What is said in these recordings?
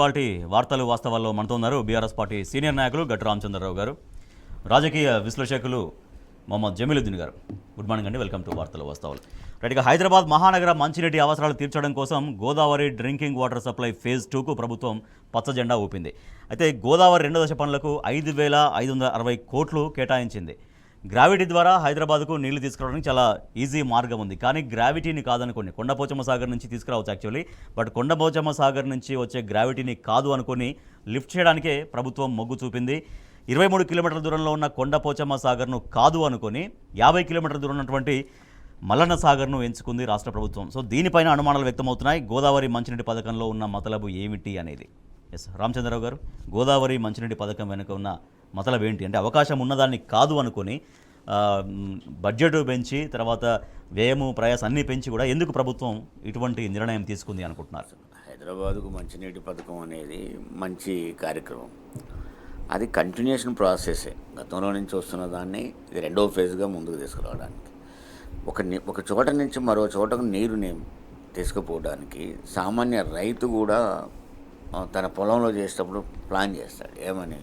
Party వార్తలు వాస్తవాల్లో మనతో ఉన్నారు బీఆర్ఎస్ పార్టీ సీనియర్ నాయకులు గట్టు రామచంద్రరావు గారు, రాజకీయ విశ్లేషకులు మొహమ్మద్ జమీలుద్దీన్ గారు. గుడ్ మార్నింగ్ అండి, వెల్కమ్ టు వార్తలు వాస్తవాలు. రైట్గా హైదరాబాద్ మహానగర మంచినీటి అవసరాలు తీర్చడం కోసం Godavari drinking water supply phase 2కు ప్రభుత్వం పచ్చ జెండా ఊపింది. అయితే గోదావరి 2 దశ పనులకు 5,560 కోట్లు కేటాయించింది. గ్రావిటీ ద్వారా హైదరాబాద్కు నీళ్లు తీసుకురావడానికి చాలా ఈజీ మార్గం ఉంది. కానీ గ్రావిటీని కాదనుకోండి, కొండపోచమ్మ సాగర్ నుంచి తీసుకురావచ్చు యాక్చువల్లీ. బట్ కొండపోచమ్మ సాగర్ నుంచి వచ్చే గ్రావిటీని కాదు అనుకొని లిఫ్ట్ చేయడానికే ప్రభుత్వం మొగ్గు చూపింది. 23 కిలోమీటర్ల దూరంలో ఉన్న కొండపోచమ్మ సాగర్ను కాదు అనుకొని 50 కిలోమీటర్ల దూరం ఉన్నటువంటి మల్లన్న సాగర్ను ఎంచుకుంది రాష్ట్ర ప్రభుత్వం. సో దీనిపైన అనుమానాలు వ్యక్తమవుతున్నాయి. గోదావరి మంచినీటి పథకంలో ఉన్న మతలబు ఏమిటి అనేది. ఎస్ రామచంద్రరావు గారు, గోదావరి మంచినీటి పథకం వెనుక ఉన్న మతలబు ఏంటి? అంటే అవకాశం ఉన్నదాన్ని కాదు అనుకొని బడ్జెట్ పెంచి తర్వాత వ్యయము ప్రయాసం అన్నీ పెంచి కూడా ఎందుకు ప్రభుత్వం ఇటువంటి నిర్ణయం తీసుకుంది అనుకుంటున్నారు? హైదరాబాదుకు మంచినీటి పథకం అనేది మంచి కార్యక్రమం. అది కంటిన్యూషన్ ప్రాసెసే. గతంలో నుంచి వస్తున్న దాన్ని ఇది రెండో ఫేజ్గా ముందుకు తీసుకురావడానికి, ఒక చోట నుంచి మరో చోటకు నీరుని తీసుకుపోవడానికి సామాన్య రైతు కూడా తన పొలంలో చేసేటప్పుడు ప్లాన్ చేస్తాడు. ఏమని,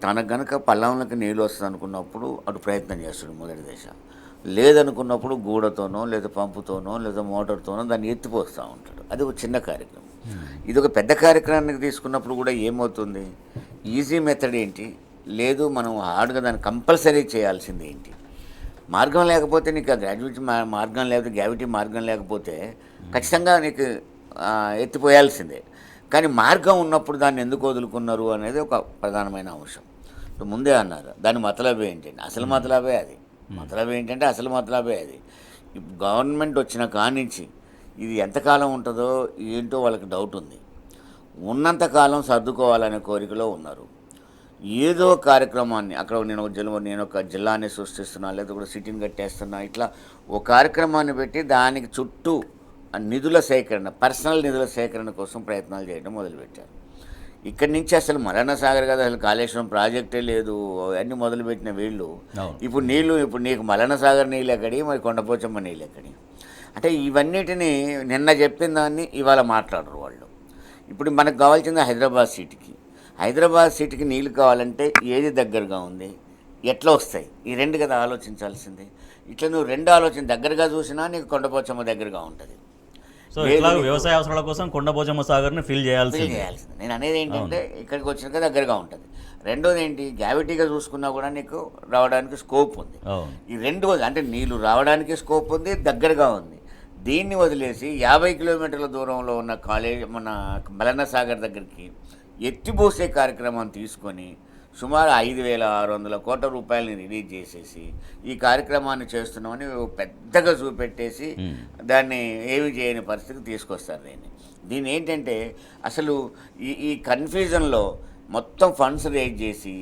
తనకు గనక పల్లంలోకి నీళ్ళు వస్తుంది అనుకున్నప్పుడు అటు ప్రయత్నం చేస్తాడు మొదటి దశ. లేదనుకున్నప్పుడు గూడతోనో లేదా పంపుతోనో లేదా మోటార్తోనో దాన్ని ఎత్తిపోస్తూ ఉంటాడు. అది ఒక చిన్న కార్యక్రమం. ఇది ఒక పెద్ద కార్యక్రమానికి తీసుకున్నప్పుడు కూడా ఏమవుతుంది, ఈజీ మెథడ్ ఏంటి, లేదు మనం హార్డ్గా దాన్ని కంపల్సరీ చేయాల్సింది ఏంటి. మార్గం లేకపోతే నీకు ఆ గ్రాడ్యుయేట్ మార్గం లేకపోతే గ్రావిటీ మార్గం లేకపోతే ఖచ్చితంగా నీకు ఎత్తిపోయాల్సిందే. కానీ మార్గం ఉన్నప్పుడు దాన్ని ఎందుకు వదులుకున్నారు అనేది ఒక ప్రధానమైన అంశం. ఇప్పుడు ముందే అన్నారు దాని మతలబే ఏంటంటే అసలు మతలబే అది. మతలబే ఏంటంటే అసలు మతలబే అది. గవర్నమెంట్ వచ్చిన కానించి ఇది ఎంతకాలం ఉంటుందో ఏంటో వాళ్ళకి డౌట్ ఉంది. ఉన్నంతకాలం సర్దుకోవాలనే కోరికలో ఉన్నారు. ఏదో కార్యక్రమాన్ని అక్కడ నేను ఒక జిల్లాని సృష్టిస్తున్నా, లేదా కూడా సిటీని కట్టేస్తున్నా, ఇట్లా ఒక కార్యక్రమాన్ని పెట్టి దానికి చుట్టూ నిధుల సేకరణ, పర్సనల్ నిధుల సేకరణ కోసం ప్రయత్నాలు చేయడం మొదలుపెట్టారు. ఇక్కడి నుంచి అసలు మల్లన్న సాగర్ కదా, అసలు కాళేశ్వరం ప్రాజెక్టే లేదు, అవన్నీ మొదలుపెట్టిన వీళ్ళు ఇప్పుడు నీకు మల్లన్న సాగర్ నీళ్ళు ఎక్కడి, మరి కొండపోచమ్మ నీళ్ళు ఎక్కడి అంటే ఇవన్నిటిని నిన్న చెప్పిన దాన్ని ఇవాళ మాట్లాడరు వాళ్ళు. ఇప్పుడు మనకు కావాల్సింది హైదరాబాద్ సిటీకి నీళ్ళు కావాలంటే ఏది దగ్గరగా ఉంది, ఎట్లా వస్తాయి, ఈ రెండు కదా ఆలోచించాల్సింది. ఇట్లా నువ్వు రెండు ఆలోచన దగ్గరగా చూసినా నీకు కొండపోచమ్మ దగ్గరగా ఉంటుంది. సో ఇట్లా వ్యవసాయ అవసరాల కోసం కొండపోచమ్మ సాగర్ని ఫిల్ చేయాల్సింది. నేను అనేది ఏంటంటే ఇక్కడికి వచ్చినాక దగ్గరగా ఉంటుంది. రెండోది ఏంటి, గ్రావిటీగా చూసుకున్నా కూడా నీకు రావడానికి స్కోప్ ఉంది. ఈ రెండు అంటే నీళ్ళు రావడానికి స్కోప్ ఉంది, దగ్గరగా ఉంది. దీన్ని వదిలేసి 50 కిలోమీటర్ల దూరంలో ఉన్న మన మల్లన్న సాగర్ దగ్గరికి ఎత్తిపోసే కార్యక్రమం తీసుకొని సుమారు 5,600 కోట్ల రూపాయలని రిలీజ్ చేసేసి ఈ కార్యక్రమాన్ని చేస్తున్నామని పెద్దగా చూపెట్టేసి దాన్ని ఏమి చేయని పరిస్థితికి తీసుకొస్తారు. దీన్ని ఏంటంటే అసలు ఈ కన్ఫ్యూజన్లో మొత్తం ఫండ్స్ రేజ్ చేసి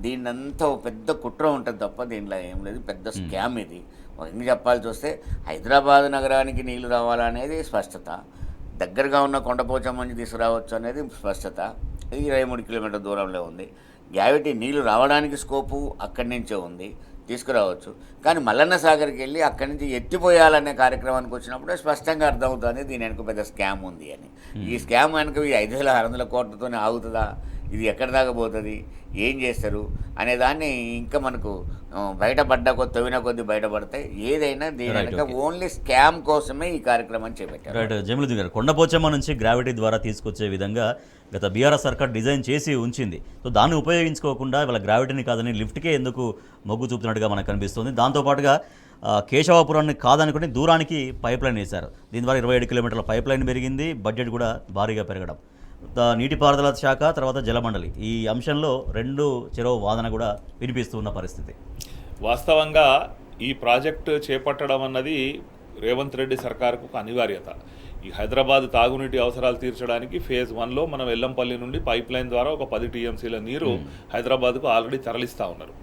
దీన్నంతా పెద్ద కుట్ర ఉంటుంది తప్ప దీనిలో ఏం లేదు. పెద్ద స్కామ్ ఇది. ఇంకా చెప్పాల్సి వస్తే హైదరాబాద్ నగరానికి నీళ్లు రావాలనేది స్పష్టత, దగ్గరగా ఉన్న కొండపోచమ్మ నుంచి తీసుకురావచ్చు అనేది స్పష్టత. 23 కిలోమీటర్ల దూరంలో ఉంది. గ్రావిటీ నీళ్లు రావడానికి స్కోపు అక్కడి నుంచే ఉంది, తీసుకురావచ్చు. కానీ మల్లన్న సాగర్కి వెళ్ళి అక్కడి నుంచి ఎత్తిపోయాలనే కార్యక్రమానికి వచ్చినప్పుడు స్పష్టంగా అర్థమవుతుంది దీని వెనుక పెద్ద స్కామ్ ఉంది అని. ఈ స్కామ్ వెనుక ఈ 5,600 కోట్లతోనే ఆగుతుందా, ఇది ఎక్కడి దాకా పోతుంది, ఏం చేస్తారు అనే దాన్ని ఇంకా మనకు తవ్విన కొద్ది బయటపడతాయి. ఏదైనా దీని వెనుక ఓన్లీ స్కామ్ కోసమే ఈ కార్యక్రమం చేపట్టారు. రైట్ జమీలుద్దీన్ గారు, కొండపోచమ్మ నుంచి గ్రావిటీ ద్వారా తీసుకొచ్చే విధంగా గత బీఆర్ఎస్ సర్కార్ డిజైన్ చేసి ఉంచింది. సో దాన్ని ఉపయోగించుకోకుండా ఇవాళ గ్రావిటీని కాదని లిఫ్ట్కే ఎందుకు మొగ్గు చూపుతున్నట్టుగా మనకు కనిపిస్తుంది. దాంతోపాటుగా కేశవాపురాన్ని కాదనుకుని దూరానికి పైప్ లైన్ వేశారు. దీని ద్వారా 27 కిలోమీటర్ల పైప్ లైన్ పెరిగింది. బడ్జెట్ కూడా భారీగా పెరగడం. నీటిపారుదల శాఖ తర్వాత జలమండలి ఈ అంశంలో రెండు చెరో వాదన కూడా వినిపిస్తున్న పరిస్థితి. వాస్తవంగా ఈ ప్రాజెక్టు చేపట్టడం అన్నది రేవంత్ రెడ్డి సర్కారుకు ఒక అనివార్యత. ఈ హైదరాబాద్ తాగునీటి అవసరాలు తీర్చడానికి ఫేజ్ 1లో మనం ఎల్లంపల్లి నుండి పైప్ లైన్ ద్వారా ఒక 10 టీఎంసీల నీరు హైదరాబాద్కు ఆల్రెడీ తరలిస్తూ ఉన్నారు.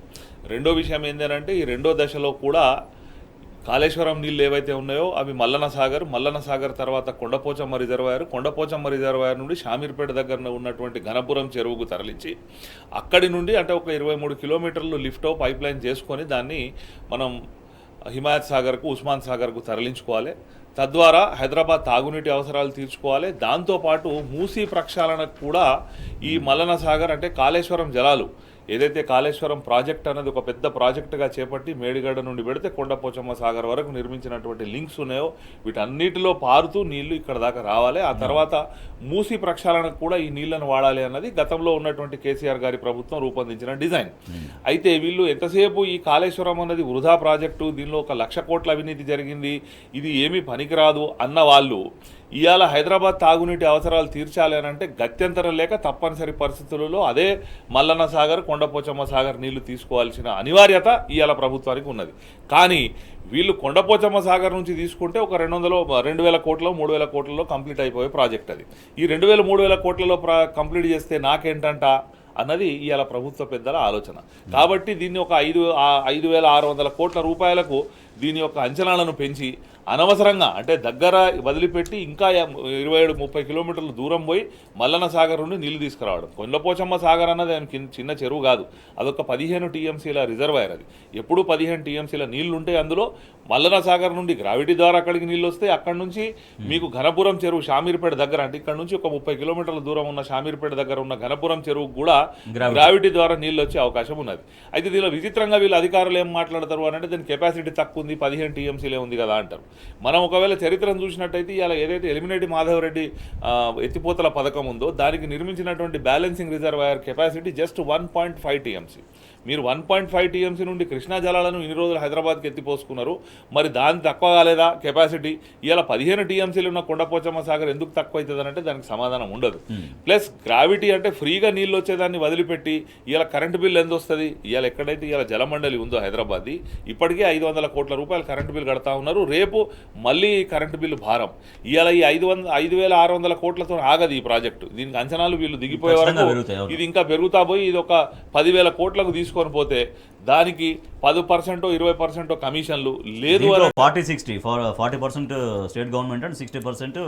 రెండో విషయం ఏంటంటే ఈ రెండో దశలో కూడా కాళేశ్వరం నీళ్ళు ఏవైతే ఉన్నాయో అవి మల్లన్న సాగర్ తర్వాత కొండపోచమ్మ రిజర్వాయర్ నుండి షామీర్పేట దగ్గర ఉన్నటువంటి ఘనపురం చెరువుకు తరలించి అక్కడి నుండి అంటే ఒక 23 కిలోమీటర్లు లిఫ్టో పైప్ లైన్ చేసుకొని దాన్ని మనం హిమాయత్ సాగర్కు ఉస్మాన్ సాగర్కు తరలించుకోవాలి. తద్వారా హైదరాబాద్ తాగునీటి అవసరాలు తీర్చుకోవాలి. దాంతోపాటు మూసీ ప్రక్షాళనకు కూడా ఈ మల్లన సాగర్ అంటే కాళేశ్వరం జలాలు ఏదైతే కాళేశ్వరం ప్రాజెక్ట్ అనేది ఒక పెద్ద ప్రాజెక్టుగా చేపట్టి మేడిగడ్డ నుండి పెడితే కొండపోచమ్మ సాగర్ వరకు నిర్మించినటువంటి లింక్స్ ఉన్నాయో వీటన్నిటిలో పారుతూ నీళ్లు ఇక్కడ దాకా రావాలి. ఆ తర్వాత మూసీ ప్రక్షాళనకు కూడా ఈ నీళ్లను వాడాలి అన్నది గతంలో ఉన్నటువంటి కేసీఆర్ గారి ప్రభుత్వం రూపొందించిన డిజైన్. అయితే వీళ్ళు ఎంతసేపు ఈ కాళేశ్వరం అన్నది వృధా ప్రాజెక్టు, దీనిలో 1,00,000 కోట్ల అవినీతి జరిగింది, ఇది ఏమీ పనికిరాదు అన్న వాళ్ళు ఇవాళ హైదరాబాద్ తాగునీటి అవసరాలు తీర్చాలి అని అంటే గత్యంతరం లేక తప్పనిసరి పరిస్థితులలో అదే మల్లన్న సాగర్ కొండపోచమ్మ సాగర్ నీళ్లు తీసుకోవాల్సిన అనివార్యత ఇవాళ ప్రభుత్వానికి ఉన్నది. కానీ వీళ్ళు కొండపోచమ్మ సాగర్ నుంచి తీసుకుంటే ఒక 2,000 కోట్ల 3,000 కోట్లలో కంప్లీట్ అయిపోయే ప్రాజెక్ట్ అది. ఈ 2,000-3,000 కోట్లలో కంప్లీట్ చేస్తే నాకేంటంట అన్నది ఇవాళ ప్రభుత్వ పెద్దల ఆలోచన. కాబట్టి దీన్ని ఒక 5,600 కోట్ల రూపాయలకు దీని యొక్క అంచనాలను పెంచి అనవసరంగా అంటే దగ్గర వదిలిపెట్టి ఇంకా 27-30 కిలోమీటర్ల దూరం పోయి మల్లన్న సాగర్ నుండి నీళ్లు తీసుకురావడం. కొండపోచమ్మ సాగర్ అన్నది చిన్న చెరువు కాదు, అదొక 15 టీఎంసీల రిజర్వాయర్. అది ఎప్పుడు 15 టీఎంసీల నీళ్లు ఉంటాయి. అందులో మల్లన్న సాగర్ నుండి గ్రావిటీ ద్వారా అక్కడికి నీళ్ళు వస్తాయి. అక్కడి నుంచి మీకు ఘనపురం చెరువు షామీర్పేట దగ్గర అంటే ఇక్కడ నుంచి ఒక 30 కిలోమీటర్ల దూరం ఉన్న షామీర్పేట దగ్గర ఉన్న ఘనపురం చెరువుకు కూడా గ్రావిటీ ద్వారా నీళ్ళు వచ్చే అవకాశం ఉన్నది. అయితే దీనిలో విచిత్రంగా వీళ్ళు అధికారులు ఏం మాట్లాడతారు అని అంటే దాని కెపాసిటీ తక్కువ ఉంది, 15 టీఎంసీలే ఉంది కదా అంటారు. మనం ఒకవేళ చరిత్రను చూసినట్టయితే ఇలా ఏదైతే ఎలిమినేటి మాధవరెడ్డి ఎత్తిపోతల పథకం ఉందో దానికి నిర్మించినటువంటి balancing reservoir capacity just 1.5 TMC. మీరు 1.5 టీఎంసీ నుండి కృష్ణా జలాలను ఇన్ని రోజులు హైదరాబాద్కి ఎత్తిపోసుకున్నారు, మరి దాని తక్కువ కాలేదా కెపాసిటీ? ఇలా 15 టీఎంసీలు ఉన్న కొండపోచమ్మ సాగర్ ఎందుకు తక్కువ అవుతుంది అంటే దానికి సమాధానం ఉండదు. ప్లస్ గ్రావిటీ అంటే ఫ్రీగా నీళ్ళు వచ్చేదాన్ని వదిలిపెట్టి ఇలా కరెంటు బిల్ ఎంత వస్తుంది? ఇవాళ ఎక్కడైతే ఇలా జలమండలి ఉందో హైదరాబాద్ది ఇప్పటికే 500 కోట్ల రూపాయలు కరెంటు బిల్ కడతా ఉన్నారు. రేపు మళ్ళీ కరెంటు బిల్లు భారం. ఇవాళ ఈ 5,600 కోట్లతో ఆగదు ఈ ప్రాజెక్టు. దీనికి అంచనాలు వీళ్ళు దిగిపోయే వరకు ఇది ఇంకా పెరుగుతా పోయి ఇది ఒక 10,000 కోట్లకు తీసుకొని పోతే దానికి 10% 20% కమిషన్లు లేదు. 40% స్టేట్ గవర్నమెంట్ అండ్ 60%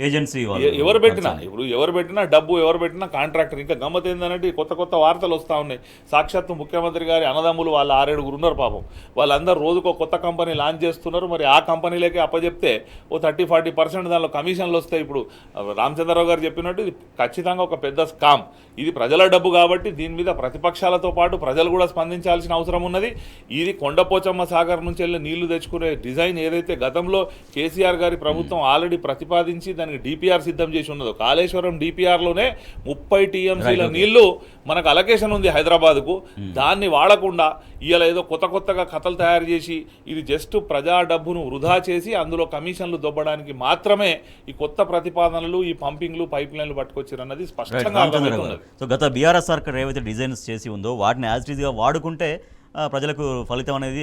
ఏజెన్సీ ఎవరు పెట్టినా ఇప్పుడు ఎవరు పెట్టినా డబ్బు ఎవరు పెట్టినా కాంట్రాక్టర్. ఇంకా గమ్మత్ ఏంటంటే కొత్త వార్తలు వస్తూ ఉన్నాయి. సాక్షాత్తు ముఖ్యమంత్రి గారి అన్నదమ్ములు వాళ్ళ 6-7 ఉన్నారు పాపం. వాళ్ళందరూ రోజుకో కొత్త కంపెనీ లాంచ్ చేస్తున్నారు. మరి ఆ కంపెనీలకే అప్పచెప్తే ఓ 30-40% దానిలో కమిషన్లు వస్తాయి. ఇప్పుడు రామచంద్రరావు గారు చెప్పినట్టు ఇది ఖచ్చితంగా ఒక పెద్ద స్కామ్. ఇది ప్రజల డబ్బు కాబట్టి దీని మీద ప్రతిపక్షాలతో పాటు ప్రజలు కూడా స్పందించాల్సిన అవసరం ఉన్నది. ఇది కొండపోచమ్మ సాగర్ నుంచి వెళ్ళి నీళ్లు తెచ్చుకునే డిజైన్ ఏదైతే గతంలో కేసీఆర్ గారి ప్రభుత్వం ఆల్రెడీ ప్రతిపాదించి దానికి డిపిఆర్ సిద్ధం చేసి ఉన్నదో కాళేశ్వరం డిపిఆర్లోనే 30 టీఎంసీల నీళ్లు మనకు అలొకేషన్ ఉంది హైదరాబాద్కు. దాన్ని వాడకుండా ఇలా ఏదో కొత్తగా కథలు తయారు చేసి ఇది జస్ట్ ప్రజా డబ్బును వృధా చేసి అందులో కమిషన్లు దొబ్బడానికి మాత్రమే ఈ కొత్త ప్రతిపాదనలు ఈ పంపింగ్లు పైప్ లైన్లు పట్టుకొచ్చారన్నది స్పష్టంగా అర్థమవుతున్నది. సో గత బీఆర్ఎస్ సర్కార్ ఏవైతే డిజైన్స్ చేసి ఉందో వాటిని యాజ్ ఇట్ ఈజ్గా వాడుకుంటే ప్రజలకు ఫలితం అనేది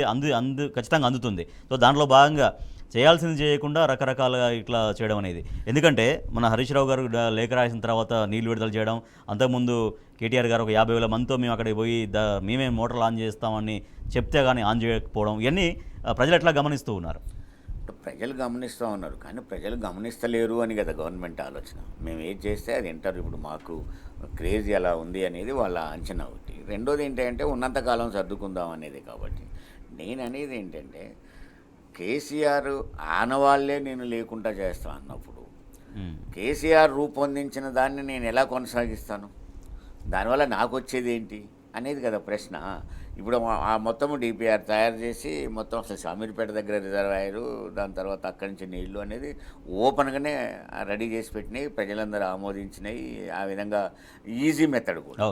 ఖచ్చితంగా అందుతుంది. సో దాంట్లో భాగంగా చేయాల్సింది చేయకుండా రకరకాలుగా ఇట్లా చేయడం అనేది. ఎందుకంటే మన హరీష్ రావు గారు లేఖ రాసిన తర్వాత నీళ్లు విడుదల చేయడం, అంతకుముందు కేటీఆర్ గారు ఒక 50,000 మందితో మేము అక్కడికి పోయి మేమే మోటార్లు ఆన్ చేస్తామని చెప్తే కానీ ఆన్ చేయకపోవడం, ఇవన్నీ ప్రజలు ఎట్లా గమనిస్తూ ఉన్నారు? ప్రజలు గమనిస్తూ ఉన్నారు కానీ ప్రజలు గమనిస్తలేరు అని కదా గవర్నమెంట్ ఆలోచన. మేము ఏది చేస్తే అది వింటారు. ఇప్పుడు మాకు క్రేజ్ ఎలా ఉంది అనేది వాళ్ళ అంచనా ఒకటి. రెండోది ఏంటంటే ఉన్నంతకాలం సర్దుకుందాం అనేది. కాబట్టి నేను అనేది ఏంటంటే కేసీఆర్ ఆనవాళ్లే నేను లేకుండా చేస్తా అన్నప్పుడు కేసీఆర్ రూపొందించిన దాన్ని నేను ఎలా కొనసాగిస్తాను? దానివల్ల నాకు వచ్చేది ఏంటి అనేది కదా ప్రశ్న. ఇప్పుడు ఆ మొత్తము డిపిఆర్ తయారు చేసి మొత్తం అసలు షామీర్పేట దగ్గర రిజర్వాయరు, దాని తర్వాత అక్కడి నుంచి నీళ్లు అనేది ఓపెన్గానే రెడీ చేసి పెట్టినాయి, ప్రజలందరూ ఆమోదించినాయి. ఆ విధంగా ఈజీ మెథడ్ కూడా.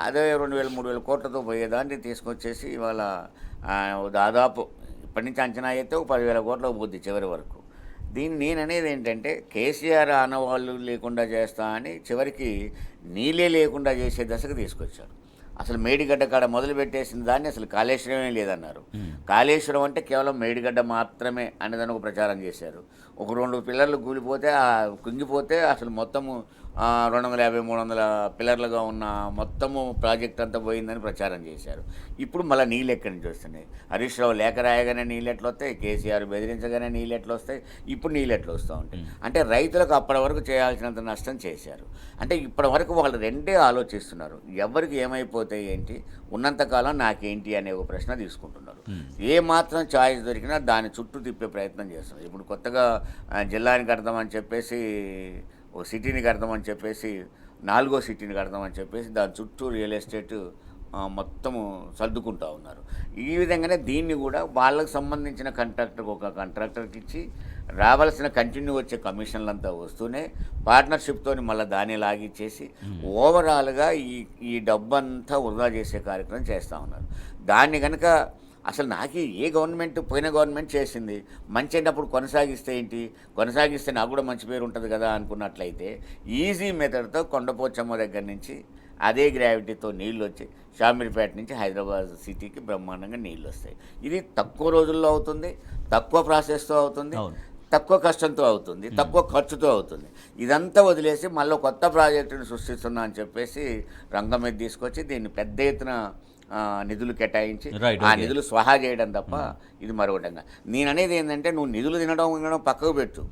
అదే 2,000-3,000 కోట్లతో పోయేదాన్ని తీసుకొచ్చేసి ఇవాళ దాదాపు ఇప్పటి నుంచి అంచనా అయితే 10,000 కోట్లకు పోద్ది చివరి వరకు. దీన్ని నేను అనేది ఏంటంటే కేసీఆర్ ఆనవాళ్ళు లేకుండా చేస్తా అని చివరికి నీళ్ళే లేకుండా చేసే దశకు తీసుకొచ్చారు. అసలు మేడిగడ్డ కాడ మొదలుపెట్టేసిన దాన్ని అసలు కాళేశ్వరమే లేదన్నారు. కాళేశ్వరం అంటే కేవలం మేడిగడ్డ మాత్రమే అనేదాన్ని ఒక ప్రచారం చేశారు. ఒక 2 పిల్లర్లు కూలిపోతే కుంగిపోతే అసలు మొత్తము 250, 300 పిల్లర్లుగా ఉన్న మొత్తము ప్రాజెక్ట్ అంతా పోయిందని ప్రచారం చేశారు. ఇప్పుడు మళ్ళీ నీళ్ళు ఎక్కడి నుంచి వస్తున్నాయి? హరీష్ రావు లేఖ రాయగానే నీళ్ళు ఎట్లా వస్తాయి, కేసీఆర్ బెదిరించగానే నీళ్ళు ఎట్లా వస్తాయి, ఇప్పుడు నీళ్ళు ఎట్లా వస్తూ ఉంటాయి? అంటే రైతులకు అప్పటి వరకు చేయాల్సినంత నష్టం చేశారు. అంటే ఇప్పటి వరకు వాళ్ళు రెండే ఆలోచిస్తున్నారు, ఎవరికి ఏమైపోతాయి ఏంటి, ఉన్నంతకాలం నాకేంటి అనే ఒక ప్రశ్న తీసుకుంటున్నారు. ఏ మాత్రం ఛాయిస్ దొరికినా దాని చుట్టూ తిప్పే ప్రయత్నం చేస్తున్నారు. ఇప్పుడు కొత్తగా జిల్లాని కడతామని చెప్పేసి, ఒక సిటీని కడతామని చెప్పేసి, 4వ సిటీని కడతామని చెప్పేసి దాని చుట్టూ రియల్ ఎస్టేట్ మొత్తము సర్దుకుంటూ ఉన్నారు. ఈ విధంగానే దీన్ని కూడా వాళ్ళకు సంబంధించిన కాంట్రాక్టర్కి ఒక కాంట్రాక్టర్కి ఇచ్చి రావాల్సిన కంటిన్యూ వచ్చే కమిషన్లంతా వస్తూనే పార్ట్నర్షిప్తో మళ్ళీ దాన్ని లాగిచ్చేసి ఓవరాల్గా ఈ డబ్బంతా వృధా చేసే కార్యక్రమం చేస్తూ ఉన్నారు. దాన్ని కనుక అసలు నాకు ఏ గవర్నమెంట్, పోయిన గవర్నమెంట్ చేసింది మంచి అయినప్పుడు కొనసాగిస్తే ఏంటి, కొనసాగిస్తే నాకు కూడా మంచి పేరు ఉంటుంది కదా అనుకున్నట్లయితే ఈజీ మెథడ్తో కొండపోచమ్మ దగ్గర నుంచి అదే గ్రావిటీతో నీళ్ళు వచ్చి షామీర్పేట నుంచి హైదరాబాద్ సిటీకి బ్రహ్మాండంగా నీళ్ళు వస్తాయి. ఇది తక్కువ రోజుల్లో అవుతుంది, తక్కువ ప్రాసెస్తో అవుతుంది, తక్కువ కష్టంతో అవుతుంది, తక్కువ ఖర్చుతో అవుతుంది. ఇదంతా వదిలేసి మళ్ళీ కొత్త ప్రాజెక్టును సృష్టిస్తున్నా అని చెప్పేసి రంగం మీద తీసుకొచ్చి దీన్ని పెద్ద ఎత్తున నిధులు కేటాయించి ఆ నిధులు స్వహా చేయడం తప్ప ఇది మరొకటంగా. నేను అనేది ఏంటంటే, నువ్వు నిధులు తినడం పక్కకు పెట్టు,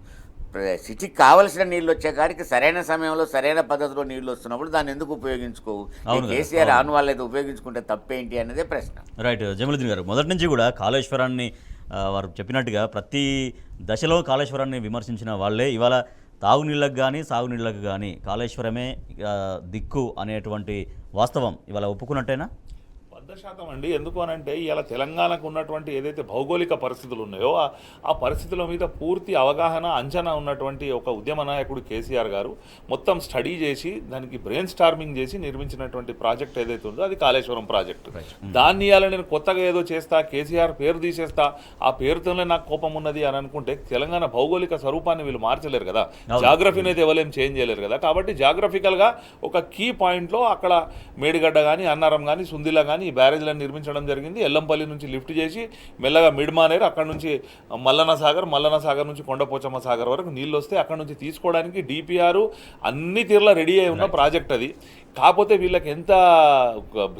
సిటీకి కావలసిన నీళ్ళు వచ్చే కాడికి సరైన సమయంలో సరైన పద్ధతిలో నీళ్ళు వస్తున్నప్పుడు దాన్ని ఎందుకు ఉపయోగించుకోవు? కేసీఆర్ ఆన్ వాళ్ళైతే ఉపయోగించుకుంటే తప్పేంటి అనేదే ప్రశ్న. రైట్. జమీలుద్దీన్ గారు, మొదటి నుంచి కూడా కాళేశ్వరాన్ని వారు చెప్పినట్టుగా ప్రతి దశలో కాళేశ్వరాన్ని విమర్శించిన వాళ్ళే ఇవాళ తాగునీళ్ళకు కానీ సాగునీళ్ళకు కానీ కాళేశ్వరమే దిక్కు అనేటువంటి వాస్తవం ఇవాళ ఒప్పుకున్నట్టేనా? 100% అండి. ఎందుకు అనంటే ఇలా తెలంగాణకు ఉన్నటువంటి ఏదైతే భౌగోళిక పరిస్థితులు ఉన్నాయో ఆ పరిస్థితుల మీద పూర్తి అవగాహన, అంచనా ఉన్నటువంటి ఒక ఉద్యమ నాయకుడు కేసీఆర్ గారు మొత్తం స్టడీ చేసి దానికి బ్రెయిన్ స్టార్మింగ్ చేసి నిర్మించినటువంటి ప్రాజెక్ట్ ఏదైతే ఉందో అది కాళేశ్వరం ప్రాజెక్టు. దాన్ని ఇవాళ నేను కొత్తగా ఏదో చేస్తా, కేసీఆర్ పేరు తీసేస్తా, ఆ పేరుతోనే నాకు కోపం ఉన్నది అని అనుకుంటే తెలంగాణ భౌగోళిక స్వరూపాన్ని వీళ్ళు మార్చలేరు కదా, జాగ్రఫీని అయితే ఎవరేం చేంజ్ చేయలేరు కదా. కాబట్టి జాగ్రఫికల్గా ఒక కీ పాయింట్లో అక్కడ మేడిగడ్డ కానీ, అన్నారం కానీ, సుందిలా కానీ బ్యారేజ్లను నిర్మించడం జరిగింది. ఎల్లంపల్లి నుంచి లిఫ్ట్ చేసి మెల్లగా మిడ్మానేరు, అక్కడ నుంచి మల్లన్న సాగర్ నుంచి కొండపోచమ్మ సాగర్ వరకు నీళ్ళు వస్తే అక్కడ నుంచి తీసుకోవడానికి డిపిఆర్ అన్ని తీరులా రెడీ అయి ఉన్న ప్రాజెక్ట్ అది. కాకపోతే వీళ్ళకి ఎంత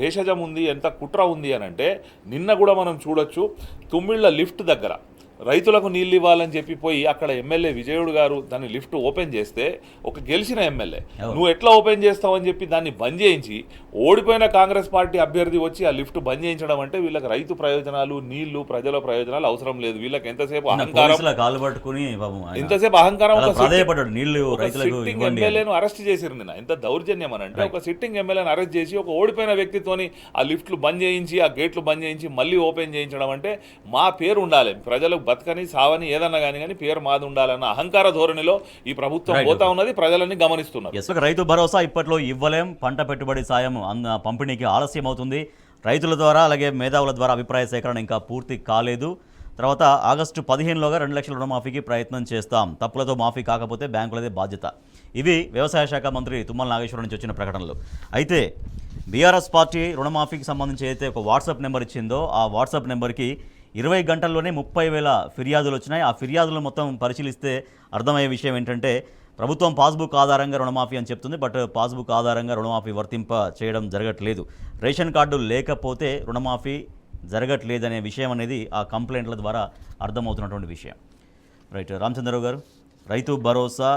భేషజం ఉంది, ఎంత కుట్ర ఉంది అని అంటే, నిన్న కూడా మనం చూడొచ్చు తుమ్మిళ్ళ లిఫ్ట్ దగ్గర రైతులకు నీళ్ళు ఇవ్వాలని చెప్పి పోయి అక్కడ ఎమ్మెల్యే విజయుడు గారు దాన్ని లిఫ్ట్ ఓపెన్ చేస్తే, ఒక గెలిచిన ఎమ్మెల్యే నువ్వు ఎట్లా ఓపెన్ చేస్తావు అని చెప్పి దాన్ని బంద్ చేయించి ఓడిపోయిన కాంగ్రెస్ పార్టీ అభ్యర్థి వచ్చి ఆ లిఫ్ట్ బంద్ చేయించడం అంటే వీళ్ళకి రైతు ప్రయోజనాలు, నీళ్లు, ప్రజల ప్రయోజనాలు అవసరం లేదు. వీళ్ళకి ఎంతసేపు అహంకారం, సిట్టింగ్ ఎమ్మెల్యేను అరెస్ట్ చేసిరు నిన్న. ఎంత దౌర్జన్యం అని అంటే, ఒక సిట్టింగ్ ఎమ్మెల్యేను అరెస్ట్ చేసి ఒక ఓడిపోయిన వ్యక్తితోని ఆ లిఫ్ట్లు బంద్ చేయించి, ఆ గేట్లు బంద్ చేయించి మళ్ళీ ఓపెన్ చేయించడం అంటే, మా పేరు ఉండాలి, ప్రజలకు బతకని సావని ఏదన్నా కానీ పేరు మాది ఉండాలన్న అహంకార ధోరణిలో ఈ ప్రభుత్వం పోతా ఉన్నది, ప్రజలని గమనిస్తున్నారు. రైతు భరోసా ఇప్పట్లో ఇవ్వలేం, పంట పెట్టుబడి సాయం పంపిణీకి ఆలస్యం అవుతుంది, రైతుల ద్వారా అలాగే మేధావుల ద్వారా అభిప్రాయ సేకరణ ఇంకా పూర్తి కాలేదు, తర్వాత ఆగస్టు 15లోగా 2 లక్షల రుణమాఫీకి ప్రయత్నం చేస్తాం, తప్పులతో మాఫీ కాకపోతే బ్యాంకులదే బాధ్యత. ఇవి వ్యవసాయ శాఖ మంత్రి తుమ్మల నాగేశ్వరరావు నుంచి వచ్చిన ప్రకటనలు. అయితే బీఆర్ఎస్ పార్టీ రుణమాఫీకి సంబంధించి అయితే ఒక వాట్సాప్ నెంబర్ ఇచ్చిందో ఆ వాట్సాప్ నెంబర్కి 20 గంటల్లోనే 30,000 ఫిర్యాదులు వచ్చినాయి. ఆ ఫిర్యాదులు మొత్తం పరిశీలిస్తే అర్థమయ్యే విషయం ఏంటంటే, ప్రభుత్వం పాస్బుక్ ఆధారంగా రుణమాఫీ అని చెప్తుంది, బట్ పాస్బుక్ ఆధారంగా రుణమాఫీ వర్తింప చేయడం జరగట్లేదు, రేషన్ కార్డు లేకపోతే రుణమాఫీ జరగట్లేదనే విషయం అనేది ఆ కంప్లైంట్ల ద్వారా అర్థమవుతున్నటువంటి విషయం. రైట్. రామచంద్రరావు గారు, రైతు భరోసా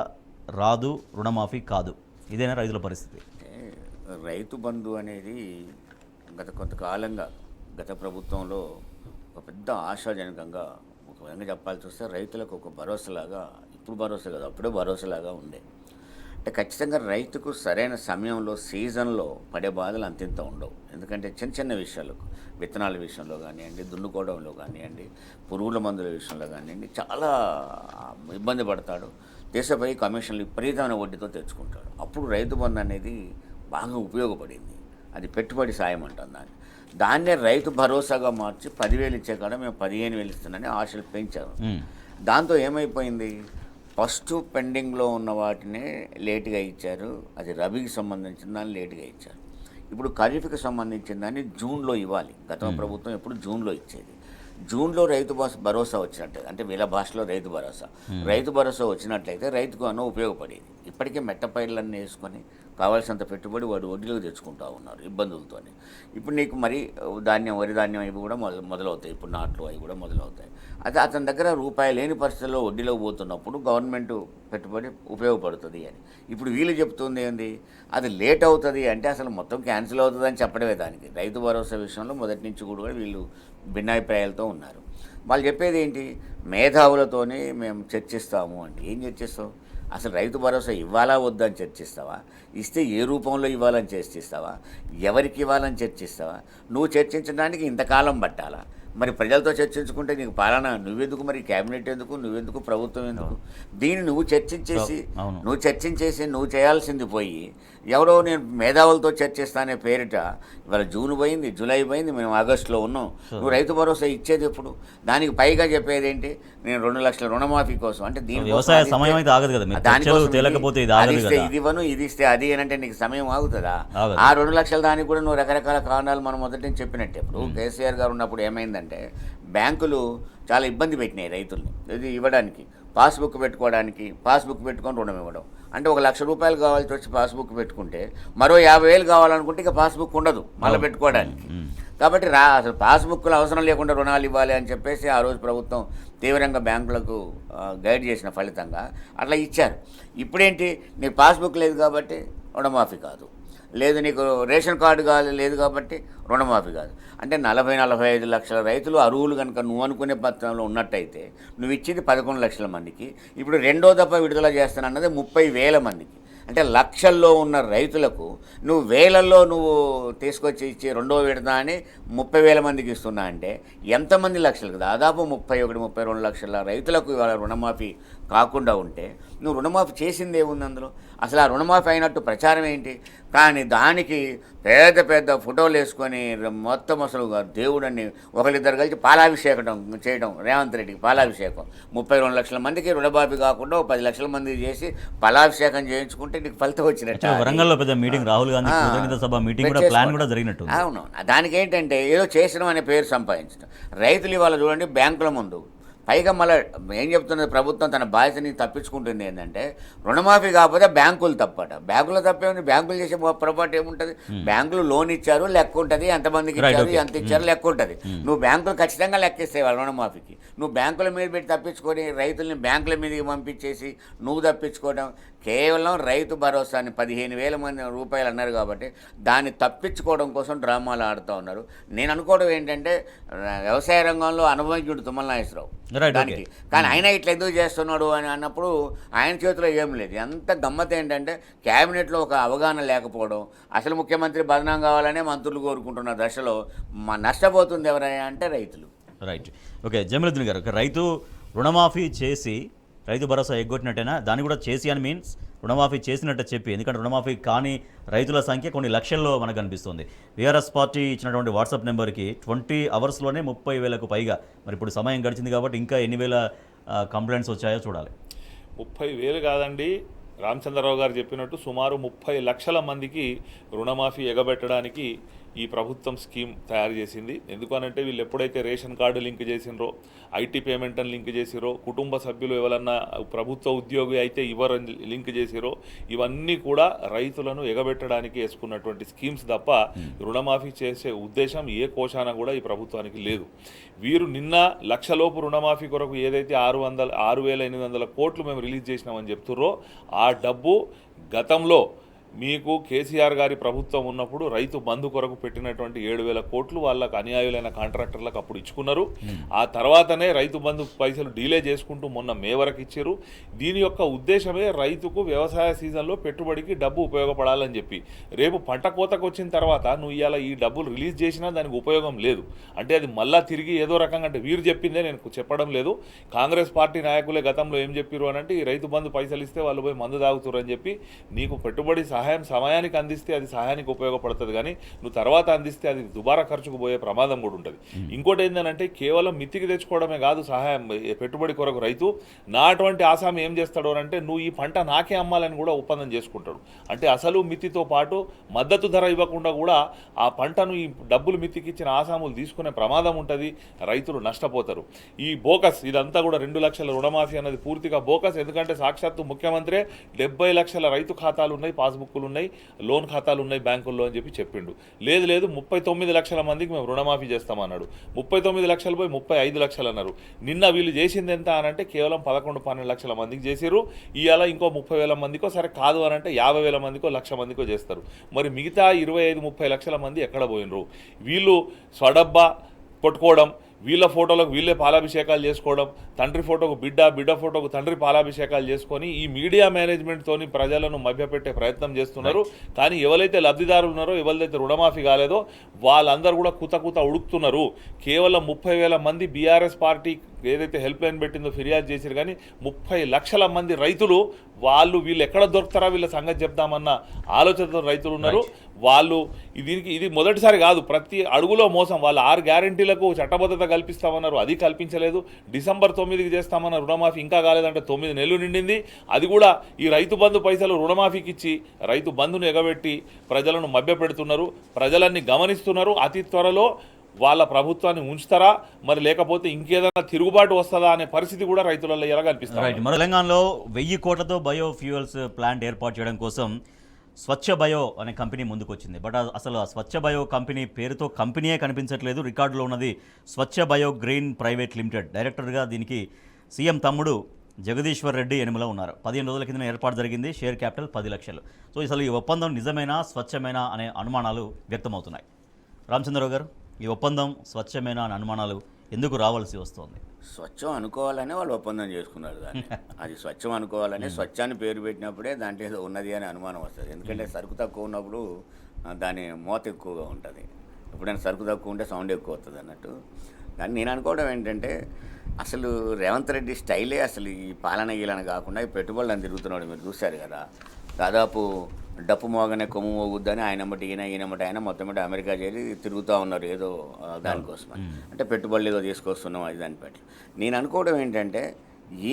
రాదు, రుణమాఫీ కాదు, ఇదేనా రైతుల పరిస్థితి? రైతు బంధు అనేది కొంతకాలంగా గత ప్రభుత్వంలో ఒక పెద్ద ఆశాజనకంగా, ఒక విధంగా చెప్పాల్సి వస్తే రైతులకు ఒక భరోసాలాగా, ఇప్పుడు భరోసా కదా అప్పుడే భరోసాలాగా ఉండే. అంటే ఖచ్చితంగా రైతుకు సరైన సమయంలో, సీజన్లో పడే బాధలు అంతింత ఉండవు. ఎందుకంటే చిన్న చిన్న విషయాలకు, విత్తనాల విషయంలో కానివ్వండి, దున్నుకోవడంలో కానివ్వండి, పురుగుల మందుల విషయంలో కానివ్వండి చాలా ఇబ్బంది పడతాడు. దేశపై కమిషన్లు విపరీతమైన వడ్డీతో తెచ్చుకుంటాడు. అప్పుడు రైతు బంధు అనేది బాగా ఉపయోగపడింది. అది పెట్టుబడి సాయం అంటాం దాన్నే రైతు భరోసాగా మార్చి 10,000 ఇచ్చే కాడ మేము 15,000 ఇస్తున్నానని ఆశలు పెంచాము. దాంతో ఏమైపోయింది, ఫస్ట్ పెండింగ్లో ఉన్న వాటినే లేటుగా ఇచ్చారు. అది రబీకి సంబంధించిన దాన్ని లేటుగా ఇచ్చారు. ఇప్పుడు ఖరీఫ్కి సంబంధించిన దాన్ని జూన్లో ఇవ్వాలి. గత ప్రభుత్వం ఎప్పుడు జూన్లో ఇచ్చేది. జూన్లో రైతు భరోసా వచ్చినట్టు, అంటే వీళ్ళ భాషలో రైతు భరోసా వచ్చినట్లయితే రైతుకు అన్న ఉపయోగపడేది. ఇప్పటికే మెట్టపైర్లన్నీ వేసుకొని కావాల్సినంత పెట్టుబడి వాడు వడ్డీలకు తెచ్చుకుంటూ ఉన్నారు ఇబ్బందులతో. ఇప్పుడు నీకు మరి వరి ధాన్యం ఇవి కూడా మొదలవుతాయి, ఇప్పుడు నాట్లు అవి కూడా మొదలవుతాయి. అయితే అతని దగ్గర రూపాయి లేని పరిస్థితుల్లో వడ్డీలోకి పోతున్నప్పుడు గవర్నమెంట్ పెట్టుబడి ఉపయోగపడుతుంది అని. ఇప్పుడు వీళ్ళు చెప్తుంది ఏంది, అది లేట్ అవుతుంది అంటే అసలు మొత్తం క్యాన్సిల్ అవుతుంది అని చెప్పడమే దానికి. రైతు భరోసా విషయంలో మొదటి నుంచి కూడా వీళ్ళు భిన్నాభిప్రాయాలతో ఉన్నారు. వాళ్ళు చెప్పేది ఏంటి, మేధావులతోనే మేము చర్చిస్తాము అంటే ఏం చర్చిస్తావు? అసలు రైతు భరోసా ఇవ్వాలా వద్దని చర్చిస్తావా? ఇస్తే ఏ రూపంలో ఇవ్వాలని చర్చిస్తావా? ఎవరికి ఇవ్వాలని చర్చిస్తావా? నువ్వు చర్చించడానికి ఇంతకాలం పట్టాలా? మరి ప్రజలతో చర్చించుకుంటే నీకు పాలన నువ్వెందుకు, మరి క్యాబినెట్ ఎందుకు, నువ్వెందుకు ప్రభుత్వం ఎందుకు? దీన్ని నువ్వు చర్చించేసి నువ్వు చేయాల్సింది పోయి ఎవరో నేను మేధావులతో చర్చిస్తానే పేరిట ఇవాళ జూన్ పోయింది, జూలై పోయింది, మేము ఆగస్టులో ఉన్నాం. నువ్వు రైతు భరోసా ఇచ్చేది ఎప్పుడు? దానికి పైగా చెప్పేది ఏంటి, నేను 2 లక్షల రుణమాఫీ కోసం. అంటే వ్యవసాయ సమయం అయితే ఆగదు కదా, ఇది ఇవ్వను ఇది ఇస్తే అది అని అంటే నీకు సమయం ఆగుతుందా? ఆ 2 లక్షల దానికి కూడా నువ్వు రకరకాల కారణాలు మనం మొదటి నుంచి చెప్పినట్టే. ఇప్పుడు కేసీఆర్ గారు ఉన్నప్పుడు ఏమైందంటే బ్యాంకులు చాలా ఇబ్బంది పెట్టినాయి రైతుల్ని ఇది ఇవ్వడానికి. పాస్బుక్ పెట్టుకొని రుణం ఇవ్వడం అంటే 1 లక్ష రూపాయలు కావాల్సి వచ్చి పాస్బుక్ పెట్టుకుంటే మరో 50,000 కావాలనుకుంటే ఇక పాస్బుక్ ఉండదు మళ్ళీ పెట్టుకోవడానికి. కాబట్టి అసలు పాస్బుక్లు అవసరం లేకుండా రుణాలు ఇవ్వాలి అని చెప్పేసి ఆ రోజు ప్రభుత్వం తీవ్రంగా బ్యాంకులకు గైడ్ చేసిన ఫలితంగా అట్లా ఇచ్చారు. ఇప్పుడేంటి, నీకు పాస్బుక్ లేదు కాబట్టి రుణమాఫీ కాదు, లేదు నీకు రేషన్ కార్డు లేదు కాబట్టి రుణమాఫీ కాదు. అంటే 40-45 లక్షల రైతులు అర్హులు కనుక నువ్వు అనుకునే పత్రంలో ఉన్నట్టయితే నువ్వు ఇచ్చింది 11 లక్షల మందికి, ఇప్పుడు రెండో దఫా విడుదల చేస్తానన్నది 30,000 మందికి. అంటే లక్షల్లో ఉన్న రైతులకు నువ్వు వేలల్లో నువ్వు తీసుకొచ్చి ఇచ్చి రెండో విడత అని 30,000 మందికి ఇస్తున్నా అంటే ఎంతమంది లక్షలకు, దాదాపు 31-32 లక్షల రైతులకు ఇవాళ రుణమాఫీ కాకుండా ఉంటే నువ్వు రుణమాఫీ చేసింది ఏముంది అందులో? అసలు ఆ రుణమాఫీ అయినట్టు ప్రచారం ఏంటి? కానీ దానికి పెద్ద పెద్ద ఫోటోలు వేసుకొని మొత్తం అసలు దేవుడని ఒకరిద్దరు కలిసి పాలాభిషేకం చేయడం, రేవంత్ రెడ్డికి పాలాభిషేకం 32 లక్షల మందికి రుణమాఫీ కాకుండా 10 లక్షల మందికి చేసి పాలాభిషేకం చేయించుకుంటే నీకు ఫలితం వచ్చినట్టు. వరంగల్లో పెద్ద మీటింగ్, రాహుల్ గాంధీ కృతజ్ఞతా సభ మీటింగ్ కూడా ప్లాన్ కూడా జరిగినట్టు. అవును, దానికి ఏంటంటే ఏదో చేసడం అనే పేరు సంపాదించడం. రైతులు ఇవాళ చూడండి బ్యాంకుల ముందు పైగా మళ్ళీ ఏం చెప్తున్నది ప్రభుత్వం తన బాధ్యతని తప్పించుకుంటుంది ఏంటంటే రుణమాఫీ కాకపోతే బ్యాంకులు తప్పట. బ్యాంకులు తప్పేముంది, బ్యాంకులు చేసే పొరపాటు ఏముంటుంది? బ్యాంకులు లోన్ ఇచ్చారు లెక్క ఉంటుంది, ఎంతమందికి ఇచ్చారు ఎంత ఇచ్చారు లెక్క ఉంటుంది. నువ్వు బ్యాంకులు ఖచ్చితంగా లెక్కిస్తాయి వాళ్ళ రుణమాఫీకి. నువ్వు బ్యాంకుల మీద పెట్టి తప్పించుకొని రైతుల్ని బ్యాంకుల మీదకి పంపించేసి నువ్వు తప్పించుకోవడం. కేవలం రైతు భరోసాని 15,000 రూపాయలు అన్నారు కాబట్టి దాన్ని తప్పించుకోవడం కోసం డ్రామాలు ఆడుతూ ఉన్నారు. నేను అనుకోవడం ఏంటంటే వ్యవసాయ రంగంలో అనుభవజ్ఞుడు తుమ్మల నాగేశ్వరరావు దానికి, కానీ ఆయన ఇట్లా ఎందుకు చేస్తున్నాడు అని అన్నప్పుడు ఆయన చేతిలో ఏం లేదు. ఎంత గమ్మత్ ఏంటంటే క్యాబినెట్లో ఒక అవగాహన లేకపోవడం, అసలు ముఖ్యమంత్రి బదనాం కావాలనే మంత్రులు కోరుకుంటున్న దశలో నష్టపోతుంది ఎవరైనా అంటే రైతులు. Right, okay. జమీలుద్దీన్ గారు, రైతు రుణమాఫీ చేసి రైతు భరోసా ఎగ్గొట్టినట్టేనా? దాన్ని కూడా చేసి అని మీన్స్ రుణమాఫీ చేసినట్టు చెప్పి, ఎందుకంటే రుణమాఫీ కానీ రైతుల సంఖ్య కొన్ని లక్షల్లో మనకు కనిపిస్తుంది. బీఆర్ఎస్ పార్టీ ఇచ్చినటువంటి వాట్సాప్ నెంబర్కి 20 అవర్స్లోనే 30,000కు పైగా. మరి ఇప్పుడు సమయం గడిచింది కాబట్టి ఇంకా ఎన్ని వేల కంప్లైంట్స్ వచ్చాయో చూడాలి. 30,000 కాదండి, రామచంద్రరావు గారు చెప్పినట్టు సుమారు 30 లక్షల మందికి రుణమాఫీ ఎగబెట్టడానికి ఈ ప్రభుత్వం స్కీమ్ తయారు చేసింది. ఎందుకనంటే వీళ్ళు ఎప్పుడైతే రేషన్ కార్డు లింక్ చేసినరో, ఐటీ పేమెంట్ని లింక్ చేసిరో, కుటుంబ సభ్యులు ఎవరన్నా ప్రభుత్వ ఉద్యోగి అయితే ఎవరని లింక్ చేసిరో, ఇవన్నీ కూడా రైతులను ఎగబెట్టడానికి వేసుకున్నటువంటి స్కీమ్స్ తప్ప రుణమాఫీ చేసే ఉద్దేశం ఏ కోశాన కూడా ఈ ప్రభుత్వానికి లేదు. వీరు నిన్న లక్షలోపు రుణమాఫీ కొరకు ఏదైతే 6,800 కోట్లు మేము రిలీజ్ చేసినామని చెప్తుర్రో, ఆ డబ్బు గతంలో మీకు కేసీఆర్ గారి ప్రభుత్వం ఉన్నప్పుడు రైతు బంధు కొరకు పెట్టినటువంటి 7,000 కోట్లు వాళ్ళకు అన్యాయులైన కాంట్రాక్టర్లకు అప్పుడు ఇచ్చుకున్నారు. ఆ తర్వాతనే రైతు బంధు పైసలు డీలే చేసుకుంటూ మొన్న మే వరకు ఇచ్చారు. దీని యొక్క ఉద్దేశమే రైతుకు వ్యవసాయ సీజన్లో పెట్టుబడికి డబ్బు ఉపయోగపడాలని చెప్పి. రేపు పంట కోతకు వచ్చిన తర్వాత నువ్వు ఇవాళ ఈ డబ్బులు రిలీజ్ చేసినా దానికి ఉపయోగం లేదు. అంటే అది మళ్ళా తిరిగి ఏదో రకంగా, అంటే వీరు చెప్పిందే నేను చెప్పడం లేదు, కాంగ్రెస్ పార్టీ నాయకులే గతంలో ఏం చెప్పారు అని అంటే ఈ రైతు బంధు పైసలు ఇస్తే వాళ్ళు పోయి మందు తాగుతారు అని చెప్పి నీకు పెట్టుబడి సహాయం సహాయం సమయానికి అందిస్తే అది సహాయానికి ఉపయోగపడుతుంది, కానీ నువ్వు తర్వాత అందిస్తే అది దుబారా ఖర్చుకు పోయే ప్రమాదం కూడా ఉంటుంది. ఇంకోటి ఏంటంటే కేవలం మిత్తికి తెచ్చుకోవడమే కాదు సహాయం, పెట్టుబడి కొరకు రైతు నా అటువంటి ఆసామి ఏం చేస్తాడు అంటే నువ్వు ఈ పంట నాకే అమ్మాలని కూడా ఒప్పందం చేసుకుంటాడు. అంటే అసలు మిత్తితో పాటు మద్దతు ధర ఇవ్వకుండా కూడా ఆ పంటను ఈ డబ్బులు మిత్తికి ఇచ్చిన ఆసాములు తీసుకునే ప్రమాదం ఉంటుంది, రైతులు నష్టపోతారు. ఈ బోకస్ ఇదంతా కూడా 2 లక్షల రుణమాఫీ అన్నది పూర్తిగా బోకస్. ఎందుకంటే సాక్షాత్తు ముఖ్యమంత్రే 70 లక్షల రైతు ఖాతాలు ఉన్నాయి, పాస్బుక్లు ఉన్నాయి, లోన్ ఖాతాలు ఉన్నాయి బ్యాంకుల్లో అని చెప్పి చెప్పిండు. లేదు 39 లక్షల మందికి మేము రుణమాఫీ చేస్తామన్నాడు. 39 లక్షలు పోయి 35 లక్షలు అన్నారు. నిన్న వీళ్ళు చేసింది ఎంత అని అంటే కేవలం 11-12 లక్షల మందికి చేసిరు. ఇవాళ ఇంకో 30,000 మందికో, సరే కాదు అని అంటే 50,000 మందికో, 1,00,000 మందికో చేస్తారు. మరి మిగతా 25-30 లక్షల మంది ఎక్కడ పోయినరు? వీళ్ళు స్వడబ్బా కొట్టుకోవడం, వీళ్ళ ఫోటోలకు వీళ్ళే పాలాభిషేకాలు చేసుకోవడం, తండ్రి ఫోటోకు బిడ్డ ఫోటోకు తండ్రి పాలాభిషేకాలు చేసుకొని ఈ మీడియా మేనేజ్మెంట్తోని ప్రజలను మభ్యపెట్టే ప్రయత్నం చేస్తున్నారు. కానీ ఎవరైతే లబ్ధిదారులు ఉన్నారో, ఎవరైతే రుణమాఫీ కాలేదో వాళ్ళందరూ కూడా కుత ఉడుకుతున్నారు. కేవలం 30,000 మంది బీఆర్ఎస్ పార్టీ ఏదైతే హెల్ప్ లైన్ పెట్టిందో ఫిర్యాదు చేశారు, కానీ 30 లక్షల మంది రైతులు వీళ్ళు ఎక్కడ దొరుకుతారా వీళ్ళ సంగతి చెప్దామన్న ఆలోచనతో రైతులు ఉన్నారు. వాళ్ళు ఇది మొదటిసారి కాదు, ప్రతి అడుగులో మోసం. వాళ్ళు 6 గ్యారెంటీలకు చట్టబద్ధత కల్పిస్తామన్నారు, అది కల్పించలేదు. డిసెంబర్ 9కి చేస్తామన్న రుణమాఫీ ఇంకా కాలేదంటే 9 నెలలు నిండింది. అది కూడా ఈ రైతు బంధు పైసలు రుణమాఫీకి ఇచ్చి రైతు బంధును ఎగబెట్టి ప్రజలను మభ్యపెడుతున్నారు, ప్రజలన్నీ గమనిస్తున్నారు. అతి త్వరలో వాళ్ళ ప్రభుత్వాన్ని ఉంచుతారా, మరి లేకపోతే ఇంకేదైనా తిరుగుబాటు వస్తుందా అనే పరిస్థితి కూడా రైతులలో ఎలా కనిపిస్తుంది. తెలంగాణలో 1000 కోట్లతో బయోఫ్యూయల్స్ ప్లాంట్ ఏర్పాటు చేయడం కోసం స్వచ్ఛ బయో అనే కంపెనీ ముందుకు వచ్చింది. బట్ అసలు ఆ స్వచ్ఛ బయో కంపెనీ పేరుతో కంపెనీయే కనిపించట్లేదు. రికార్డులో ఉన్నది స్వచ్ఛ బయో గ్రీన్ ప్రైవేట్ లిమిటెడ్. డైరెక్టర్గా దీనికి సీఎం తమ్ముడు జగదీశ్వర్ రెడ్డి ఎనుమల ఉన్నారు. 15 రోజుల కింద ఏర్పాటు జరిగింది. షేర్ క్యాపిటల్ 10 లక్షలు. సో అసలు ఈ ఒప్పందం నిజమేనా, స్వచ్ఛమేనా అనే అనుమానాలు వ్యక్తమవుతున్నాయి. రామచంద్రరావు గారు, ఈ ఒప్పందం స్వచ్ఛమేనా అనే అనుమానాలు ఎందుకు రావాల్సి వస్తుంది? స్వచ్ఛం అనుకోవాలనే వాళ్ళు ఒప్పందం చేసుకున్నారు దాన్ని. అది స్వచ్ఛం అనుకోవాలని స్వచ్ఛాన్ని పేరు పెట్టినప్పుడే దాంట్లో ఏదో ఉన్నది అని అనుమానం వస్తుంది. ఎందుకంటే సరుకు తక్కువ ఉన్నప్పుడు దాని మోత ఎక్కువగా ఉంటుంది. ఎప్పుడైనా సరుకు తక్కువ ఉంటే సౌండ్ ఎక్కువ వస్తుంది అన్నట్టు. కానీ నేను అనుకోవడం ఏంటంటే అసలు రేవంత్ రెడ్డి స్టైలే అసలు ఈ పాలన గీలన కాకుండా ఈ పెట్టుబడులను తిరుగుతున్నాడు. మీరు చూశారు కదా, దాదాపు డప్పు మోగనే కొమ్ము మోగుద్దని ఆయనమ్మటి ఈయనమ్మటి ఆయన మొత్తం అమెరికా చేరి తిరుగుతూ ఉన్నారు ఏదో దానికోసం. అంటే పెట్టుబడులు ఏదో తీసుకొస్తున్నాం అది దాన్ని పెట్టి. నేను అనుకోవడం ఏంటంటే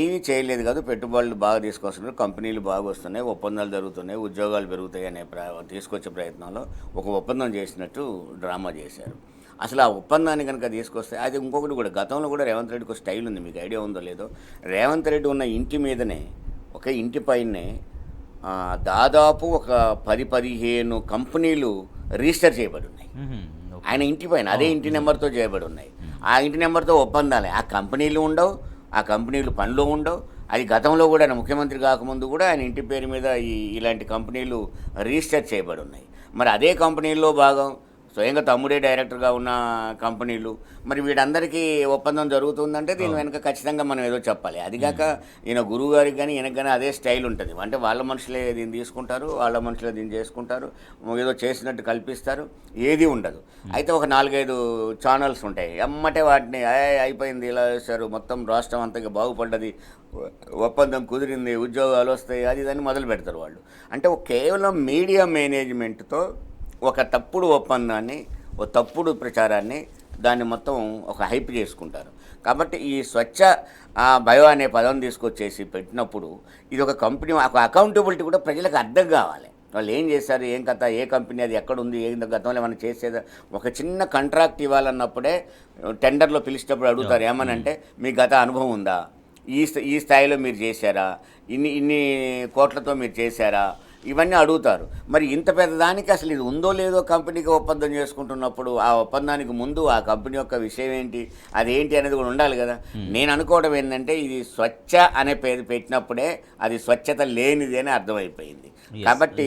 ఏమీ చేయలేదు కాదు, పెట్టుబడులు బాగా తీసుకొస్తున్నారు, కంపెనీలు బాగా వస్తున్నాయి, ఒప్పందాలు జరుగుతున్నాయి, ఉద్యోగాలు పెరుగుతాయి అనే తీసుకొచ్చే ప్రయత్నంలో ఒక ఒప్పందం చేసినట్టు డ్రామా చేశారు. అసలు ఆ ఒప్పందాన్ని కనుక తీసుకొస్తే అది ఇంకొకటి కూడా, గతంలో కూడా రేవంత్ రెడ్డికి ఒక స్టైల్ ఉంది, మీకు ఐడియా ఉందో లేదో. రేవంత్ రెడ్డి ఉన్న ఇంటి మీదనే, ఒక ఇంటి పైనే దాదాపు ఒక 10-15 కంపెనీలు రిజిస్టర్ చేయబడి ఉన్నాయి ఆయన ఇంటి పైన. అదే ఇంటి నెంబర్తో చేయబడి ఉన్నాయి. ఆ ఇంటి నెంబర్తో ఒప్పందాలే. ఆ కంపెనీలు ఉండవు, ఆ కంపెనీలు పనులు ఉండవు. అది గతంలో కూడా ముఖ్యమంత్రి కాకముందు కూడా ఆయన ఇంటి పేరు మీద ఇలాంటి కంపెనీలు రిజిస్టర్ చేయబడి ఉన్నాయి. మరి అదే కంపెనీల్లో భాగం స్వయంగా తమ్ముడే డైరెక్టర్గా ఉన్న కంపెనీలు. మరి వీడందరికీ ఒప్పందం జరుగుతుందంటే దీని వెనక ఖచ్చితంగా మనం ఏదో చెప్పాలి. అదిగాక ఈయన గురువు గారికి కానీ ఈయనకు కానీ అదే స్టైల్ ఉంటుంది. అంటే వాళ్ళ మనుషులే దీన్ని తీసుకుంటారు, వాళ్ళ మనుషులే దీన్ని చేసుకుంటారు, ఏదో చేసినట్టు కల్పిస్తారు, ఏది ఉండదు. అయితే ఒక 4-5 ఛానల్స్ ఉంటాయి, ఎమ్మటే వాటిని అయిపోయింది ఇలా చేస్తారు, మొత్తం రాష్ట్రం అంతా బాగుపడ్డది, ఒప్పందం కుదిరింది, ఉద్యోగాలు వస్తాయి, అది దాన్ని మొదలు పెడతారు వాళ్ళు. అంటే కేవలం మీడియా మేనేజ్మెంట్తో ఒక తప్పుడు ఒప్పందాన్ని, ఒక తప్పుడు ప్రచారాన్ని, దాన్ని మొత్తం ఒక హైప్ చేసుకుంటారు. కాబట్టి ఈ స్వచ్ఛ బయో అనే పదం తీసుకొచ్చేసి పెట్టినప్పుడు ఇది ఒక కంపెనీ, ఒక అకౌంటబిలిటీ కూడా ప్రజలకు అర్థం కావాలి. వాళ్ళు ఏం చేశారు, ఏం కథ, ఏ కంపెనీ, అది ఎక్కడుంది, ఏ గతంలో ఏమైనా చేసేదా. ఒక చిన్న కాంట్రాక్ట్ ఇవ్వాలన్నప్పుడే టెండర్లో పిలిచేటప్పుడు అడుగుతారు, ఏమనంటే మీ గత అనుభవం ఉందా, ఈ స్థాయిలో మీరు చేశారా, ఇన్ని కోట్లతో మీరు చేశారా, ఇవన్నీ అడుగుతారు. మరి ఇంత పెద్దదానికి అసలు ఇది ఉందో లేదో కంపెనీకి ఒప్పందం చేసుకుంటున్నప్పుడు ఆ ఒప్పందానికి ముందు ఆ కంపెనీ యొక్క విషయం ఏంటి, అదేంటి అనేది కూడా ఉండాలి కదా. నేను అనుకోవడం ఏంటంటే ఇది స్వచ్ఛ అనే పేరు పెట్టినప్పుడే అది స్వచ్ఛత లేనిది అని అర్థమైపోయింది. కాబట్టి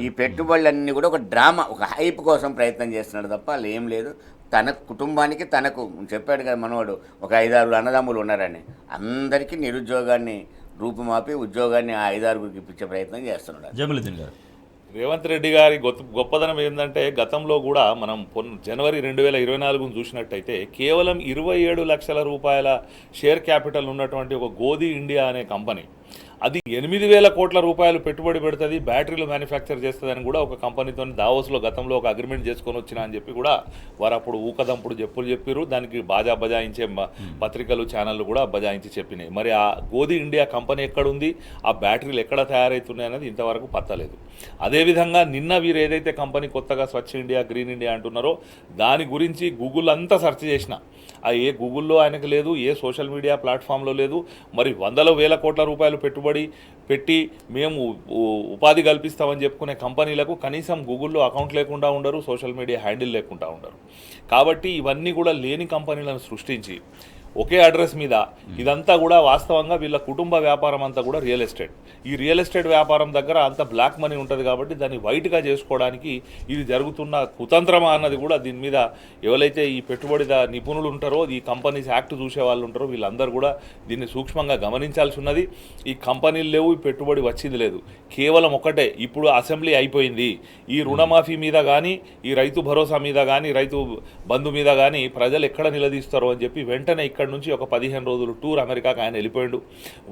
ఈ పెట్టుబడులన్నీ కూడా ఒక డ్రామా, ఒక హైప్ కోసం ప్రయత్నం చేస్తున్నాడు తప్ప అలా ఏం లేదు. తన కుటుంబానికి, తనకు చెప్పాడు కదా మనవాడు, ఒక 5-6 అన్నదమ్ములు ఉన్నారని, అందరికీ నిరుద్యోగాన్ని రూపుమాపి ఉద్యోగాన్ని ఆ 5-6కి ఇప్పించే ప్రయత్నం చేస్తున్నాడు. రేవంత్ రెడ్డి గారి గొప్పదనం ఏంటంటే గతంలో కూడా మనం జనవరి 2024 చూసినట్టయితే కేవలం 27 లక్షల రూపాయల షేర్ క్యాపిటల్ ఉన్నటువంటి ఒక గోధి ఇండియా అనే కంపెనీ, అది 8,000 కోట్ల రూపాయలు పెట్టుబడి పెడుతుంది, బ్యాటరీలు మ్యానుఫ్యాక్చర్ చేస్తుందని కూడా ఒక కంపెనీతో దావోస్లో గతంలో ఒక అగ్రిమెంట్ చేసుకొని వచ్చినా అని చెప్పి కూడా వారు అప్పుడు ఊకదంపుడు చెప్పులు చెప్పారు. దానికి బజాయించే పత్రికలు ఛానళ్ళు కూడా బజాయించి చెప్పినాయి. మరి ఆ గోధి ఇండియా కంపెనీ ఎక్కడుంది, ఆ బ్యాటరీలు ఎక్కడ తయారవుతున్నాయి అనేది ఇంతవరకు పత్తలేదు. అదేవిధంగా నిన్న వీరు ఏదైతే కంపెనీ కొత్తగా స్వచ్ఛ ఇండియా గ్రీన్ ఇండియా అంటున్నారో దాని గురించి గూగుల్ అంతా సెర్చ్ చేసిన ఏ గూగుల్లో ఆయనకు లేదు, ఏ సోషల్ మీడియా ప్లాట్ఫామ్లో లేదు. మరి 100,000 కోట్ల రూపాయలు పెట్టుబడి పెట్టి మేము ఉపాధి కల్పిస్తామని చెప్పుకునే కంపెనీలకు కనీసం గూగుల్లో అకౌంట్ లేకుండా ఉండరు, సోషల్ మీడియా హ్యాండిల్ లేకుండా ఉండరు. కాబట్టి ఇవన్నీ కూడా లేని కంపెనీలను సృష్టించి ఒకే అడ్రస్ మీద ఇదంతా కూడా వాస్తవంగా వీళ్ళ కుటుంబ వ్యాపారం అంతా కూడా రియల్ ఎస్టేట్. ఈ రియల్ ఎస్టేట్ వ్యాపారం దగ్గర అంత బ్లాక్ మనీ ఉంటుంది కాబట్టి దాన్ని వైట్గా చేసుకోవడానికి ఇది జరుగుతున్న కుతంత్రమా అన్నది కూడా దీని మీద ఎవరైతే ఈ పెట్టుబడి నిపుణులు ఉంటారో, ఈ కంపెనీస్ యాక్ట్ చూసే వాళ్ళు ఉంటారో వీళ్ళందరూ కూడా దీన్ని సూక్ష్మంగా గమనించాల్సి ఉన్నది. ఈ కంపెనీలు లేవు, ఈ పెట్టుబడి వచ్చింది లేదు, కేవలం ఒకటే ఇప్పుడు అసెంబ్లీ అయిపోయింది. ఈ రుణమాఫీ మీద కానీ, ఈ రైతు భరోసా మీద కానీ, రైతు బంధు మీద కానీ ప్రజలు ఎక్కడ నిలదీస్తారో అని చెప్పి వెంటనే ఇక్కడ నుంచి ఒక 15 రోజులు టూర్ అమెరికాకు ఆయన వెళ్ళిపోయాడు.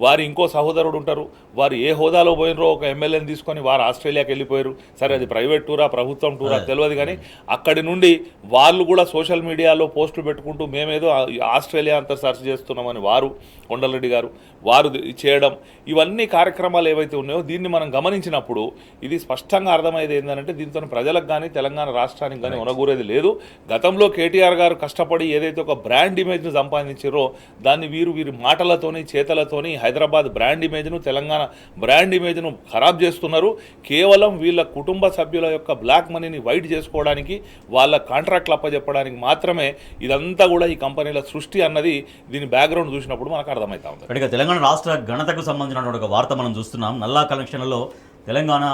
వారి ఇంకో సహోదరుడు ఉంటారు, వారు ఏ హోదాలో పోయినరో ఒక ఎమ్మెల్యేని తీసుకొని వారు ఆస్ట్రేలియాకి వెళ్ళిపోయారు. సరే అది ప్రైవేట్ టూరా ప్రభుత్వం టూరా తెలియదు, కానీ అక్కడి నుండి వాళ్ళు కూడా సోషల్ మీడియాలో పోస్టులు పెట్టుకుంటూ మేమేదో ఆస్ట్రేలియా అంతా సెర్చ్ చేస్తున్నామని వారు కొండలరెడ్డి గారు వారు చేయడం, ఇవన్నీ కార్యక్రమాలు ఏవైతే ఉన్నాయో దీన్ని మనం గమనించినప్పుడు ఇది స్పష్టంగా అర్థమయ్యేది ఏంటంటే దీంతో ప్రజలకు కానీ తెలంగాణ రాష్ట్రానికి కానీ ఉనగూరేది లేదు. గతంలో కేటీఆర్ గారు కష్టపడి ఏదైతే ఒక బ్రాండ్ ఇమేజ్ను సంపాదించారో దాన్ని వీరి మాటలతోని చేతలతోని హైదరాబాద్ బ్రాండ్ ఇమేజ్ను, తెలంగాణ బ్రాండ్ ఇమేజ్ను ఖరాబ్ చేస్తున్నారు. కేవలం వీళ్ళ కుటుంబ సభ్యుల యొక్క బ్లాక్ మనీని వైట్ చేసుకోవడానికి, వాళ్ళ కాంట్రాక్ట్లు అప్పచెప్పడానికి మాత్రమే ఇదంతా కూడా ఈ కంపెనీల సృష్టి అన్నది దీని బ్యాక్గ్రౌండ్ చూసినప్పుడు మనకు అర్థమవుతా ఉంది. ఇక తెలంగాణ రాష్ట్ర ఘనతకు సంబంధించినటువంటి ఒక వార్త మనం చూస్తున్నాం. నల్లా కలెక్షన్లలో తెలంగాణ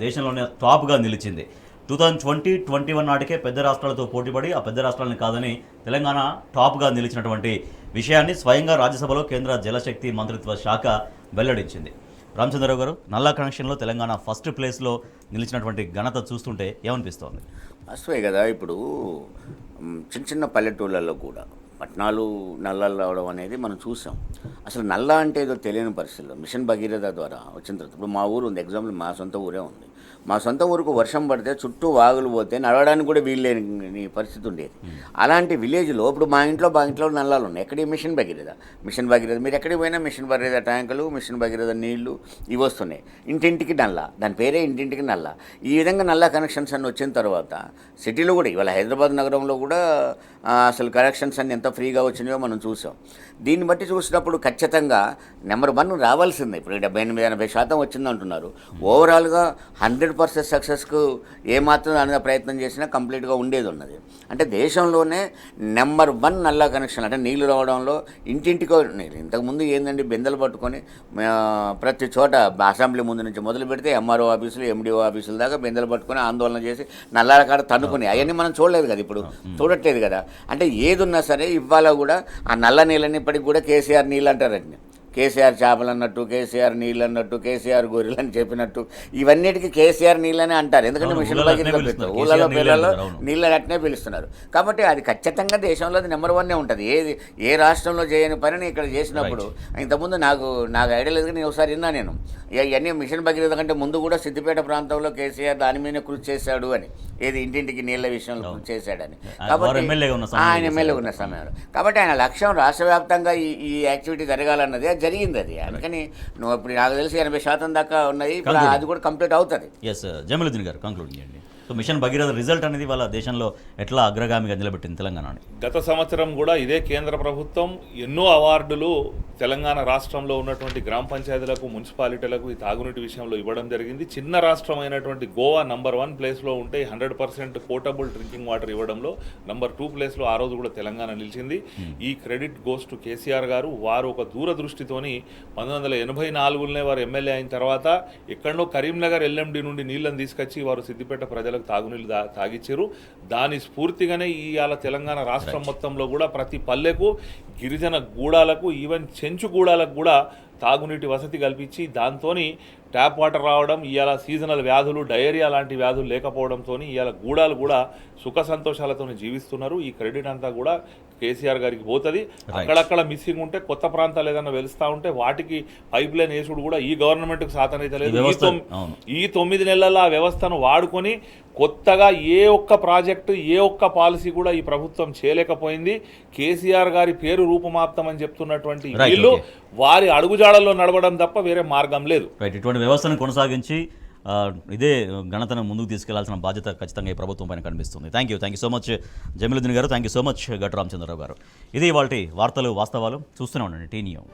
దేశంలోనే టాప్గా నిలిచింది. 2020-21 నాటికే పెద్ద రాష్ట్రాలతో పోటీపడి ఆ పెద్ద రాష్ట్రాలను కాదని తెలంగాణ టాప్గా నిలిచినటువంటి విషయాన్ని స్వయంగా రాజ్యసభలో కేంద్ర జలశక్తి మంత్రిత్వ శాఖ వెల్లడించింది. రామచంద్రరావు గారు, నల్లా కనెక్షన్లో తెలంగాణ ఫస్ట్ ప్లేస్లో నిలిచినటువంటి ఘనత చూస్తుంటే ఏమనిపిస్తోంది? వాస్తవే కదా. ఇప్పుడు చిన్న చిన్న పల్లెటూళ్ళల్లో కూడా పట్టణాలు నల్లాలు రావడం అనేది మనం చూసాం. అసలు నల్లా అంటే ఏదో తెలియని పరిస్థితుల్లో మిషన్ భగీరథ ద్వారా వచ్చిన తర్వాత ఇప్పుడు మా ఊరు ఉంది, ఎగ్జాంపుల్ మా సొంత ఊరే ఉంది. మా సొంత ఊరుకు వర్షం పడితే చుట్టూ వాగులు పోతే నడవడానికి కూడా వీల్లేని పరిస్థితి ఉండేది. అలాంటి విలేజ్లో ఇప్పుడు మా ఇంట్లో నల్లాలు ఉన్నాయి. ఎక్కడి మిషన్ భగీరథ మీరు ఎక్కడికి పోయినా మిషన్ భగీరథ ట్యాంకులు, మిషన్ భగీరథ నీళ్లు ఇవి వస్తున్నాయి. ఇంటింటికి నల్లా, దాని పేరే ఇంటింటికి నల్లా. ఈ విధంగా నల్లా కనెక్షన్స్ అన్ని వచ్చిన తర్వాత సిటీలో కూడా ఇవాళ హైదరాబాద్ నగరంలో కూడా అసలు కనెక్షన్స్ అన్ని ఎంత ఫ్రీగా వచ్చినాయో మనం చూసాం. దీన్ని బట్టి చూసినప్పుడు ఖచ్చితంగా నెంబర్ 1 రావాల్సిందే. ఇప్పుడు 78-80% వచ్చిందంటున్నారు. ఓవరాల్గా 100% సక్సెస్కు ఏమాత్రం అనే ప్రయత్నం చేసినా కంప్లీట్గా ఉండేది ఉన్నది. అంటే దేశంలోనే నెంబర్ 1 నల్లా కనెక్షన్ అంటే నీళ్లు రావడంలో ఇంటింటికో నీళ్ళు. ఇంతకుముందు ఏందండి బెందలు పట్టుకొని ప్రతి చోట అసెంబ్లీ ముందు నుంచి మొదలు పెడితే ఎంఆర్ఓ ఆఫీసులు, ఎండిఓ ఆఫీసుల దాకా బెందలు పట్టుకొని ఆందోళన చేసి నల్లాల కాడ తన్నుకుని అవన్నీ మనం చూడలేదు కదా, ఇప్పుడు చూడట్లేదు కదా. అంటే ఏది ఉన్నా సరే ఇవాళ కూడా ఆ నల్ల నీళ్ళని ఇప్పటికి కూడా కేసీఆర్ నీళ్ళు అంటారండి. కేసీఆర్ చేపలు అన్నట్టు, కేసీఆర్ నీళ్ళు అన్నట్టు, కేసీఆర్ గొర్రెలు అని చెప్పినట్టు ఇవన్నిటికీ కేసీఆర్ నీళ్ళనే అంటారు. ఎందుకంటే మిషన్ భగీరథ పెట్టారు, ఊళ్ళలో పిల్లల్లో నీళ్ళని అట్నే పిలుస్తున్నారు. కాబట్టి అది ఖచ్చితంగా దేశంలో అది నెంబర్ 1 ఉంటుంది. ఏ రాష్ట్రంలో చేయని పనిని ఇక్కడ చేసినప్పుడు ఇంతకుముందు నాకు ఐడియా లేదు, నేను ఒకసారి విన్నా. నేను ఇవన్నీ మిషన్ భగీరథ కంటే ముందు కూడా సిద్దిపేట ప్రాంతంలో కేసీఆర్ దాని మీదనే కృషి చేశాడు అని, ఏది ఇంటింటికి నీళ్ళ విషయంలో కృషి చేశాడని. కాబట్టి ఆయన ఎమ్మెల్యే ఉన్న సమయంలో కాబట్టి ఆయన లక్ష్యం రాష్ట్ర వ్యాప్తంగా ఈ యాక్టివిటీ జరగాలన్నది జరిగింది. అది అందుకని నువ్వు ఇప్పుడు నాకు తెలిసి 80% దాకా ఉన్నాయి. ఇప్పుడు అది కూడా కంప్లీట్ అవుతుంది. ఎస్, జమీలుద్దీన్ గారు కంక్లూడ్ చేయండి. సో మిషన్ భగీరథ రిజల్ట్ అనేది వాళ్ళ దేశంలో ఎట్లా అగ్రగామిగా నిలబెట్టింది తెలంగాణని? గత సంవత్సరం కూడా ఇదే కేంద్ర ప్రభుత్వం ఎన్నో అవార్డులు తెలంగాణ రాష్ట్రంలో ఉన్నటువంటి గ్రామ పంచాయతీలకు, మున్సిపాలిటీలకు ఈ తాగునీటి విషయంలో ఇవ్వడం జరిగింది. చిన్న రాష్ట్రం అయినటువంటి గోవా నంబర్ 1 ప్లేస్లో ఉంటే 100% పోర్టబుల్ డ్రింకింగ్ వాటర్ ఇవ్వడంలో నంబర్ 2 ప్లేస్లో ఆ రోజు కూడా తెలంగాణ నిలిచింది. ఈ క్రెడిట్ గోస్ టు కేసీఆర్ గారు. వారు ఒక దూరదృష్టితోని 1984లోనే వారు ఎమ్మెల్యే అయిన తర్వాత ఎక్కడో కరీంనగర్ ఎల్ఎండి నుండి నీళ్ళని తీసుకొచ్చి వారు సిద్దిపేట ప్రజలకు తాగునీళ్ళు తాగిచ్చారు. దాని స్ఫూర్తిగానే ఇవాళ తెలంగాణ రాష్ట్రం మొత్తంలో కూడా ప్రతి పల్లెకు, గిరిజన గూడాలకు, ఈవెన్ చెంచు గూడాలకు కూడా తాగునీటి వసతి కల్పించి దాంతోని ట్యాప్ వాటర్ రావడం, ఇవాళ సీజనల్ వ్యాధులు, డయేరియా లాంటి వ్యాధులు లేకపోవడంతో ఇవాళ గూడాలు కూడా సుఖ సంతోషాలతో జీవిస్తున్నారు. ఈ క్రెడిట్ అంతా కూడా కేసీఆర్ గారికి పోతుంది. అక్కడక్కడ మిస్సింగ్ ఉంటే, కొత్త ప్రాంతాలు ఏదైనా వెలుస్తూ ఉంటే వాటికి పైప్ లైన్ వేసుడు కూడా ఈ గవర్నమెంట్కి సాతనైతే లేదు. ఈ 9 నెలల ఆ వ్యవస్థను వాడుకొని కొత్తగా ఏ ఒక్క ప్రాజెక్టు, ఏ ఒక్క పాలసీ కూడా ఈ ప్రభుత్వం చేయలేకపోయింది. కేసీఆర్ గారి పేరు రూపుమాప్తమని చెప్తున్నటువంటి వీళ్ళు వారి అడుగుజాడల్లో నడవడం తప్ప వేరే మార్గం లేదు. ఇటువంటి వ్యవస్థను కొనసాగించి ఇదే ఘనతను ముందుకు తీసుకెళ్లాల్సిన బాధ్యత ఖచ్చితంగా ఈ ప్రభుత్వం పైన కనిపిస్తుంది. Thank you so much Jamiluddin garu. Thank you so much గట్టు రామచంద్రరావు గారు. ఇది ఇవాల్టి వార్తలు వాస్తవాలు. చూస్తూనే ఉండండి టీ న్యూస్.